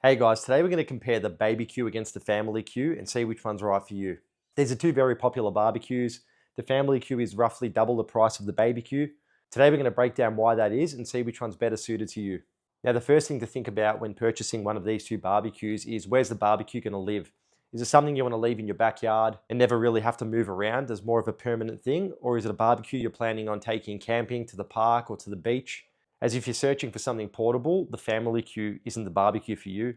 Hey guys, today we're going to compare the BBQ against the family Q and see which one's right for you. These are two very popular barbecues. The family Q is roughly double the price of the BBQ. Today we're going to break down why that is and see which one's better suited to you. Now the first thing to think about when purchasing one of these two barbecues is where's the barbecue going to live? Is it something you want to leave in your backyard and never really have to move around as more of a permanent thing? Or is it a barbecue you're planning on taking camping to the park or to the beach? As if you're searching for something portable, the family Q isn't the barbecue for you.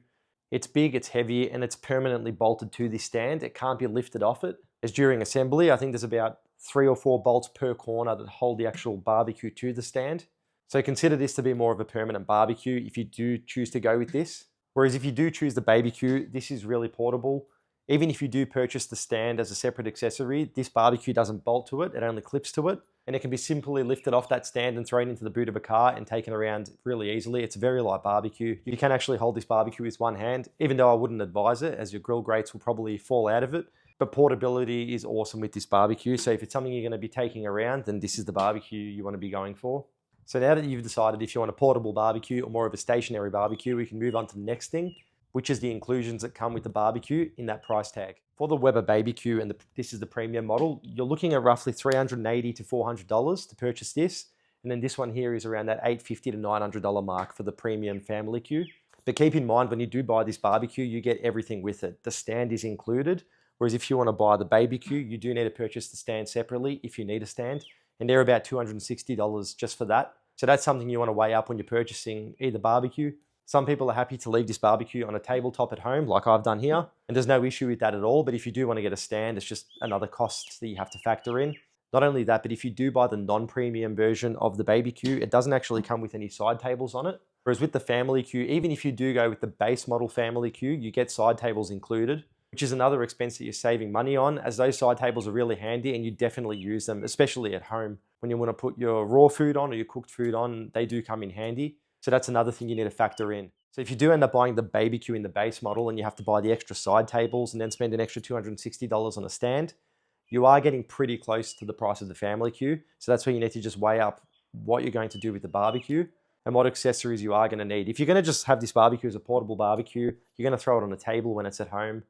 It's big, it's heavy, and it's permanently bolted to this stand. It can't be lifted off it. As during assembly, I think there's about 3 or 4 bolts per corner that hold the actual barbecue to the stand. So consider this to be more of a permanent barbecue if you do choose to go with this. Whereas if you do choose the BBQ, this is really portable. Even if you do purchase the stand as a separate accessory, this barbecue doesn't bolt to it, it only clips to it. And it can be simply lifted off that stand and thrown into the boot of a car and taken around really easily. It's a very light barbecue. You can actually hold this barbecue with one hand, even though I wouldn't advise it, as your grill grates will probably fall out of it. But portability is awesome with this barbecue. So if it's something you're going to be taking around, then this is the barbecue you want to be going for. So now that you've decided if you want a portable barbecue or more of a stationary barbecue, we can move on to the next thing, which is the inclusions that come with the barbecue in that price tag. For the Weber BBQ, and this is the premium model, you're looking at roughly $380 to $400 to purchase this. And then this one here is around that $850 to $900 mark for the premium family Q. But keep in mind, when you do buy this barbecue, you get everything with it. The stand is included, whereas if you want to buy the BBQ, you do need to purchase the stand separately if you need a stand. And they're about $260 just for that. So that's something you want to weigh up when you're purchasing either barbecue. Some people are happy to leave this barbecue on a tabletop at home, like I've done here, and there's no issue with that at all. But if you do want to get a stand, it's just another cost that you have to factor in. Not only that, but if you do buy the non-premium version of the BBQ, it doesn't actually come with any side tables on it. Whereas with the family Q, even if you do go with the base model family Q, you get side tables included, which is another expense that you're saving money on, as those side tables are really handy and you definitely use them, especially at home. When you want to put your raw food on or your cooked food on, they do come in handy. So that's another thing you need to factor in. So if you do end up buying the BBQ in the base model and you have to buy the extra side tables and then spend an extra $260 on a stand, you are getting pretty close to the price of the family Q. So that's where you need to just weigh up what you're going to do with the barbecue and what accessories you are going to need. If you're going to just have this barbecue as a portable barbecue, you're going to throw it on a table when it's at home,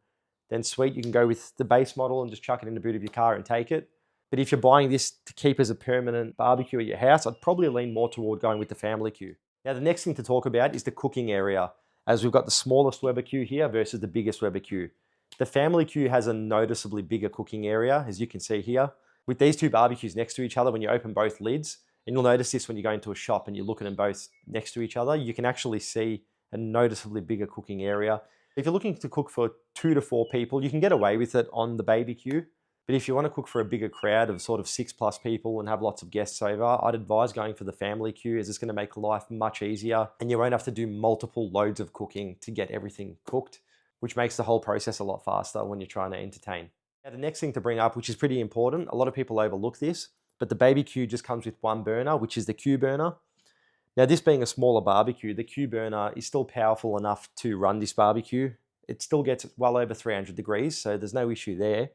then sweet, you can go with the base model and just chuck it in the boot of your car and take it. But if you're buying this to keep as a permanent barbecue at your house, I'd probably lean more toward going with the family Q. Now, the next thing to talk about is the cooking area, as we've got the smallest Weber Q here versus the biggest Weber Q. The family Q has a noticeably bigger cooking area, as you can see here. With these two barbecues next to each other, when you open both lids, and you'll notice this when you go into a shop and you look at them both next to each other, you can actually see a noticeably bigger cooking area. If you're looking to cook for 2 to 4 people, you can get away with it on the BBQ. But if you want to cook for a bigger crowd of sort of 6+ people and have lots of guests over, I'd advise going for the family Q, as it's going to make life much easier and you won't have to do multiple loads of cooking to get everything cooked, which makes the whole process a lot faster when you're trying to entertain. Now, the next thing to bring up, which is pretty important, a lot of people overlook this, but the BBQ just comes with one burner, which is the Q burner. Now, this being a smaller barbecue, the Q burner is still powerful enough to run this barbecue. It still gets well over 300 degrees, so there's no issue there.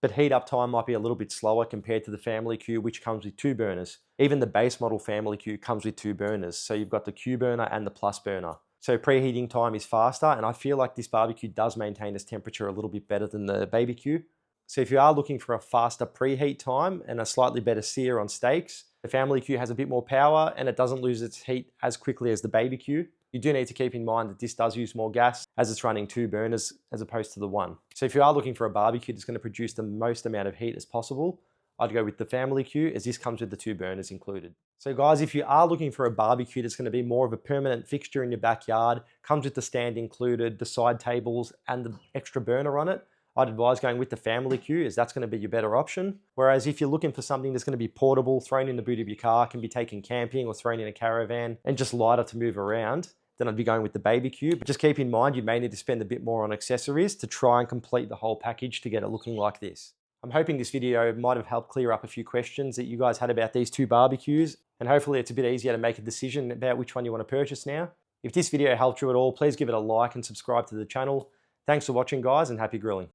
But heat up time might be a little bit slower compared to the family Q, which comes with 2 burners. Even the base model family Q comes with 2 burners. So you've got the Q burner and the plus burner. So preheating time is faster, and I feel like this barbecue does maintain its temperature a little bit better than the BBQ. So if you are looking for a faster preheat time and a slightly better sear on steaks, the family Q has a bit more power and it doesn't lose its heat as quickly as the BBQ. You do need to keep in mind that this does use more gas, as it's running 2 burners as opposed to the one. So if you are looking for a barbecue that's going to produce the most amount of heat as possible, I'd go with the family Q, as this comes with the 2 burners included. So guys, if you are looking for a barbecue that's going to be more of a permanent fixture in your backyard, comes with the stand included, the side tables and the extra burner on it, I'd advise going with the family Q, as that's going to be your better option. Whereas if you're looking for something that's going to be portable, thrown in the boot of your car, can be taken camping or thrown in a caravan, and just lighter to move around, then I'd be going with the BBQ. But just keep in mind, you may need to spend a bit more on accessories to try and complete the whole package to get it looking like this. I'm hoping this video might have helped clear up a few questions that you guys had about these two barbecues, and hopefully it's a bit easier to make a decision about which one you want to purchase now. If this video helped you at all, please give it a like and subscribe to the channel. Thanks for watching, guys, and happy grilling.